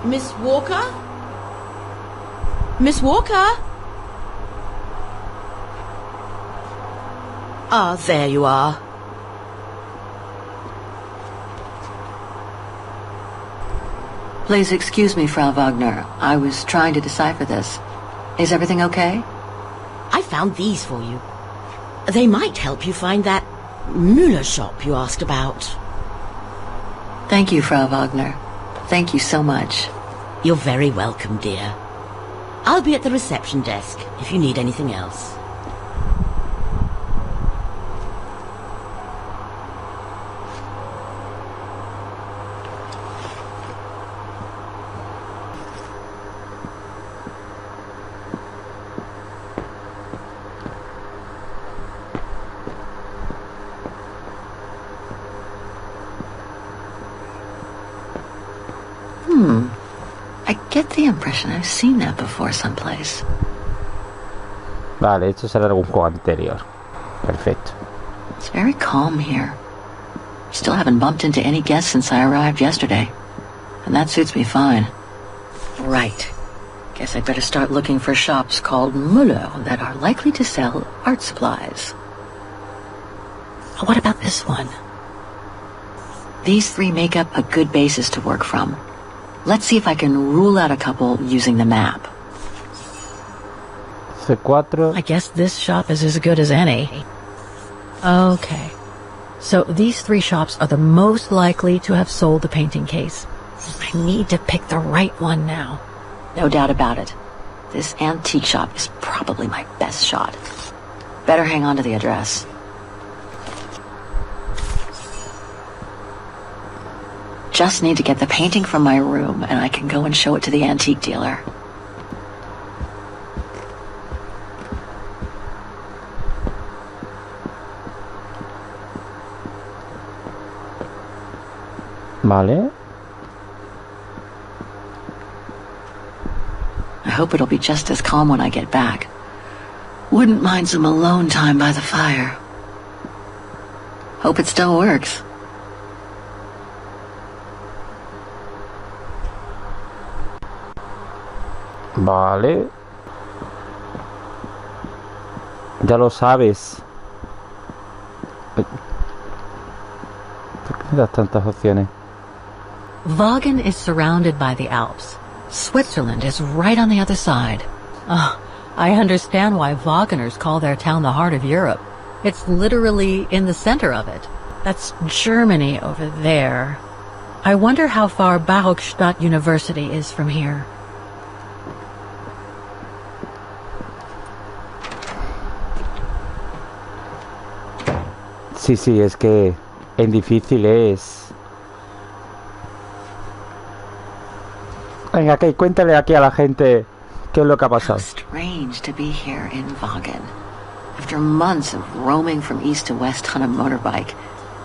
Miss Walker? Miss Walker? Ah, there you are. Please excuse me, Frau Wagner. I was trying to decipher this. Is everything okay? I found these for you. They might help you find that Müller shop you asked about. Thank you, Frau Wagner. Thank you so much. You're very welcome, dear. I'll be at the reception desk if you need anything else. I get the impression I've seen that before someplace. Vale, esto será algún juego anterior. Perfecto. It's very calm here. Still haven't bumped into any guests since I arrived yesterday. And that suits me fine. Right. Guess I'd better start looking for shops called Müller that are likely to sell art supplies. What about this one? These three make up a good basis to work from. Let's see if I can rule out a couple using the map. C4. I guess this shop is as good as any. Okay. So these three shops are the most likely to have sold the painting case. I need to pick the right one now. No doubt about it. This antique shop is probably my best shot. Better hang on to the address. Just need to get the painting from my room and I can go and show it to the antique dealer. Vale. I hope it'll be just as calm when I get back. Wouldn't mind some alone time by the fire. Hope it still works. Vale. Ya lo sabes. ¿Por qué me das tantas opciones? Vaghen is surrounded by the Alps. Switzerland is right on the other side. Oh, I understand why Waggeners call their town the heart of Europe. It's literally in the center of it. That's Germany over there. I wonder how far Barokstadt University is from here. Sí, es que en difícil es. Venga, Kate, cuéntale aquí a la gente qué es lo que ha pasado. Strange to be here in Vaghen. After months of roaming from east to west on a motorbike,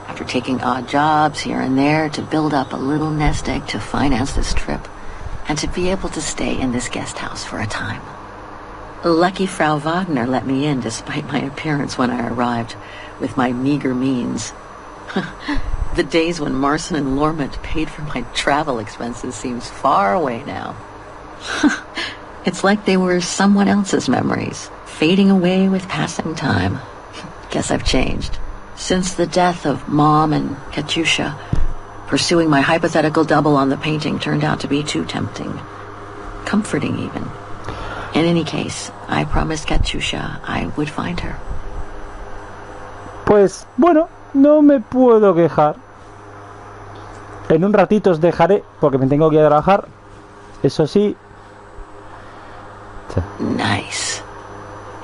after taking odd jobs here and there to build up a little nest egg to finance this trip, and to be able to stay in this guest house for a time. Lucky Frau Wagner let me in despite my appearance when I arrived, with my meager means. The days when Marson and Lormont paid for my travel expenses seems far away now. It's like they were someone else's memories, fading away with passing time. Guess I've changed. Since the death of Mom and Katyusha, pursuing my hypothetical double on the painting turned out to be too tempting. Comforting, even. In any case, I promised Katyusha I would find her. Pues, bueno, no me puedo quejar. En un ratito os dejaré, porque me tengo que ir a trabajar. Eso sí. Nice.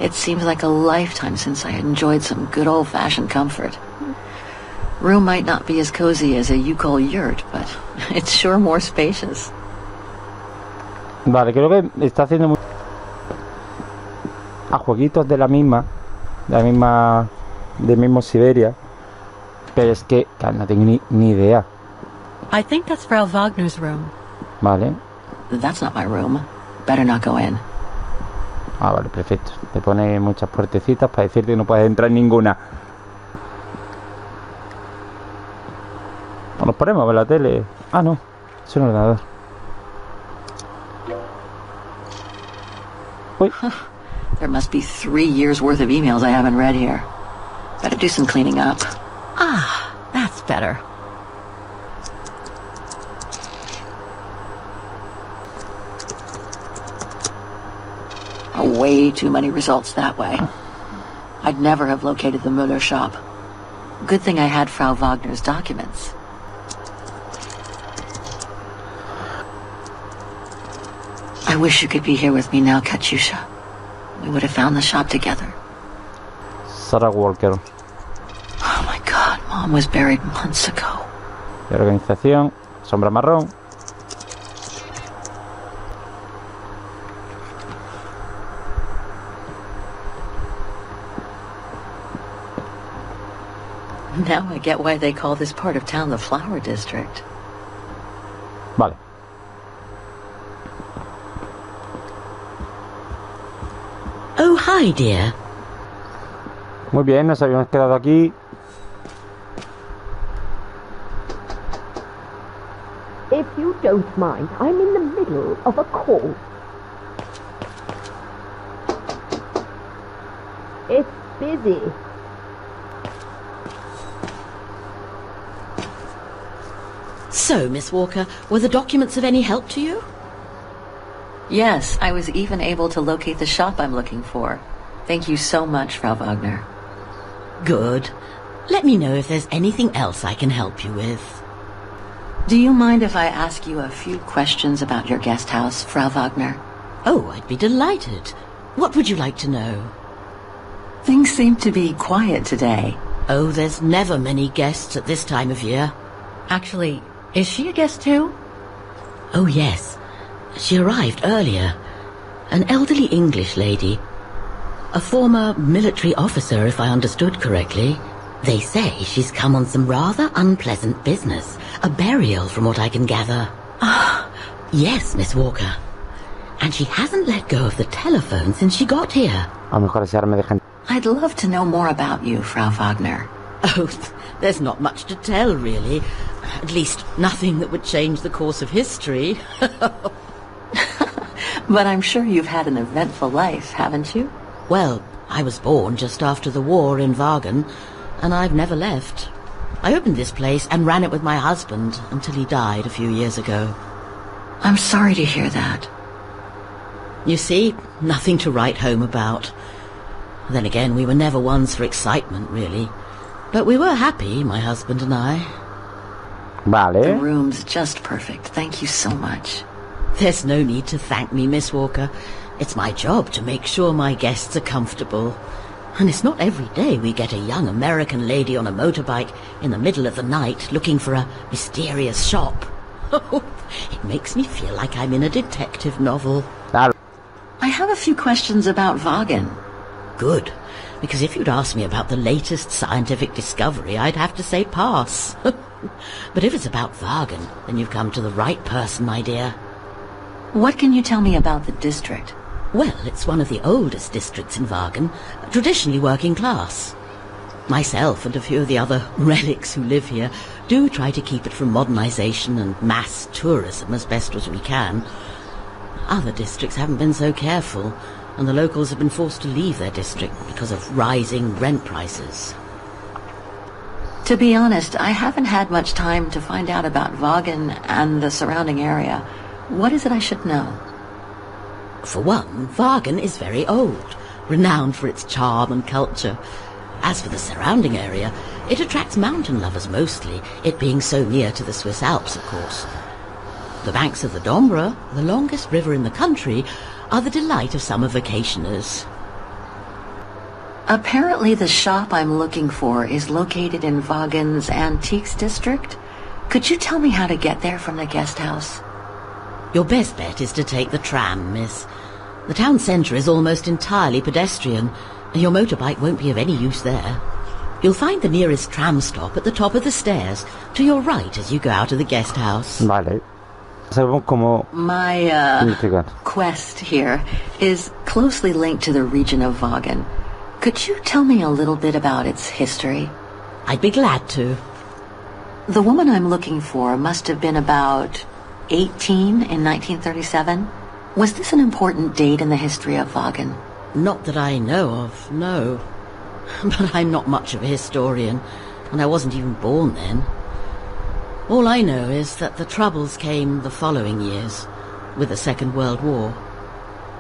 It seems like a lifetime since I enjoyed some good old-fashioned comfort. Room might not be as cozy as a you-call yurt, but it's sure more spacious. Vale, creo que está haciendo muy... a jueguitos de la misma, del mismo Syberia, pero es que no tengo ni idea. I think that's Frau Wagner's room. Vale. That's not my room. Better not go in. Ah, vale, perfecto. Te pone muchas puertecitas para decirte que no puedes entrar en ninguna. ¿O nos ponemos a ver la tele? Ah, no, es un ordenador. Uy, There must be 3 years worth of emails I haven't read here. Better do some cleaning up. Ah, that's better. Way too many results that way. I'd never have located the Müller shop. Good thing I had Frau Wagner's documents. I wish you could be here with me now, Katyusha. We would have found the shop together. Sarah Walker. Oh my God, Mom was buried months ago. Y organización. Sombra marrón. Now I get why they call this part of town the Flower District. Vale. Oh, hi, dear. Muy bien, nos habíamos quedado aquí. If you don't mind, I'm in the middle of a call. It's busy. So, Miss Walker, were the documents of any help to you? Yes, I was even able to locate the shop I'm looking for. Thank you so much, Frau Wagner. Good. Let me know if there's anything else I can help you with. Do you mind if I ask you a few questions about your guest house, Frau Wagner? Oh, I'd be delighted. What would you like to know? Things seem to be quiet today. Oh, there's never many guests at this time of year. Actually, is she a guest too? Oh, yes. She arrived earlier. An elderly English lady. A former military officer, if I understood correctly. They say she's come on some rather unpleasant business. A burial, from what I can gather. Ah, yes, Miss Walker. And she hasn't let go of the telephone since she got here. A lo mejor ese ahora me dejan. I'd love to know more about you, Frau Wagner. Oh, there's not much to tell, really. At least, nothing that would change the course of history. But I'm sure you've had an eventful life, haven't you? Well, I was born just after the war in Vaghen, and I've never left. I opened this place and ran it with my husband until he died a few years ago. I'm sorry to hear that. You see, nothing to write home about. Then again, we were never ones for excitement, really. But we were happy, my husband and I. The Vale. room's just perfect. Thank you so much. There's no need to thank me, Miss Walker. It's my job to make sure my guests are comfortable. And it's not every day we get a young American lady on a motorbike in the middle of the night looking for a mysterious shop. It makes me feel like I'm in a detective novel. Claro. I have a few questions about Vaghen. Good, because if you'd asked me about the latest scientific discovery, I'd have to say pass. But if it's about Vaghen, then you've come to the right person, my dear. What can you tell me about the district? Well, it's one of the oldest districts in Vaghen, traditionally working class. Myself and a few of the other relics who live here do try to keep it from modernization and mass tourism as best as we can. Other districts haven't been so careful, and the locals have been forced to leave their district because of rising rent prices. To be honest, I haven't had much time to find out about Vaghen and the surrounding area. What is it I should know? For one, Vaghen is very old, renowned for its charm and culture. As for the surrounding area, it attracts mountain lovers mostly, it being so near to the Swiss Alps, of course. The banks of the Dombra, the longest river in the country, are the delight of summer vacationers. Apparently the shop I'm looking for is located in Vaghen's Antiques district. Could you tell me how to get there from the guest house? Your best bet is to take the tram, miss. The town centre is almost entirely pedestrian, and your motorbike won't be of any use there. You'll find the nearest tram stop at the top of the stairs, to your right as you go out of the guest house. Vale. Sabemos cómo My identificar. quest here is closely linked to the region of Vaghen. Could you tell me a little bit about its history? I'd be glad to. The woman I'm looking for must have been about 18 in 1937. Was this an important date in the history of Vaghen? Not that I know of, no. But I'm not much of a historian, and I wasn't even born then. All I know is that the Troubles came the following years, with the Second World War.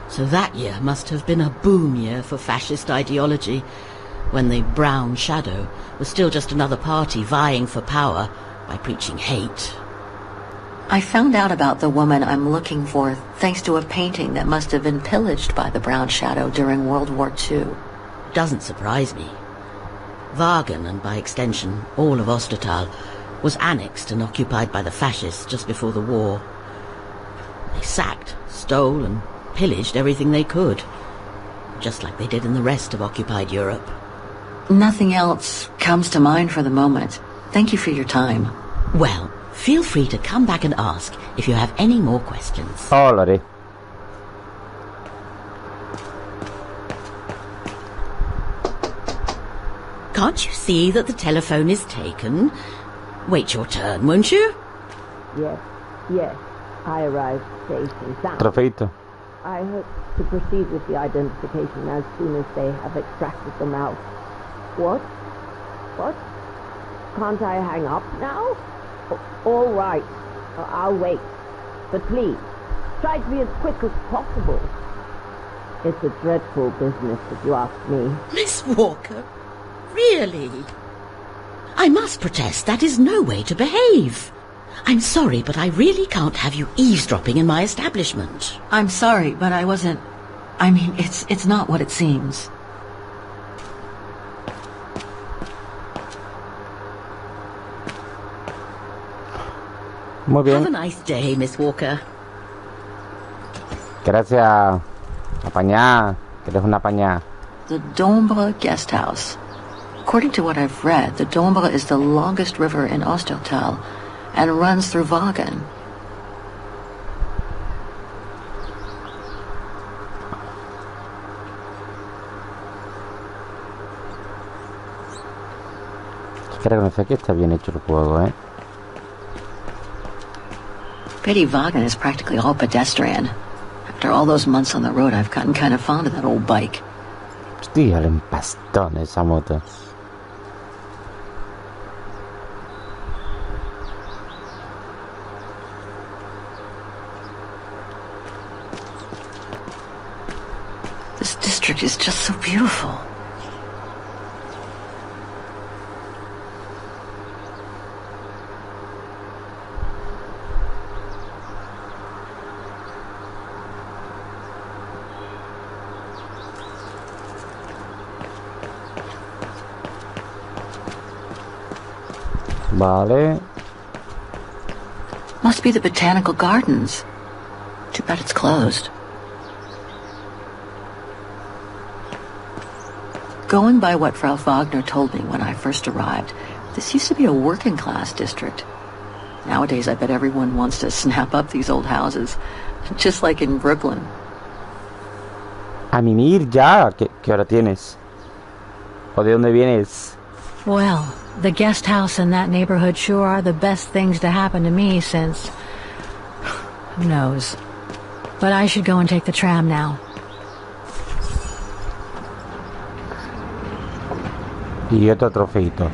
So that year must have been a boom year for fascist ideology, when the Brown Shadow was still just another party vying for power by preaching hate. I found out about the woman I'm looking for thanks to a painting that must have been pillaged by the Brown Shadow during World War II. Doesn't surprise me. Vaghen, and by extension all of Ostertal, was annexed and occupied by the fascists just before the war. They sacked, stole and pillaged everything they could, just like they did in the rest of occupied Europe. Nothing else comes to mind for the moment. Thank you for your time. Well, feel free to come back and ask if you have any more questions. Oh, lo haré. Can't you see that the telephone is taken? Wait your turn, won't you? Yes. I arrived safe and sound. Trofeito. I hope to proceed with the identification as soon as they have extracted them out. What? Can't I hang up now? All right. I'll wait. But please, try to be as quick as possible. It's a dreadful business, if you ask me. Miss Walker, really? I must protest, that is no way to behave. I'm sorry, but I really can't have you eavesdropping in my establishment. I'm sorry, but I wasn't... I mean, it's not what it seems. Muy bien. Have a nice day, Miss Walker. Gracias. Apañá. Que eres una apañá. The Dombre Guest House. According to what I've read, the Dombre is the longest river in Ostertal and runs through Vaghen. Hay que reconocer que está bien hecho el juego, ¿eh? Pity Vaghen is practically all pedestrian. After all those months on the road, I've gotten kind of fond of that old bike. Hostia, el empastón esa moto. This district is just so beautiful. Vale. Must be the botanical gardens. Too bad it's closed. Going by what Frau Wagner told me when I first arrived, this used to be a working-class district. Nowadays, I bet everyone wants to snap up these old houses, just like in Brooklyn. A mimir ya. ¿Qué hora tienes? ¿O de dónde vienes? Well, the guest house in that neighborhood sure are the best things to happen to me since... Who knows? But I should go and take the tram now. Y otro trofeito.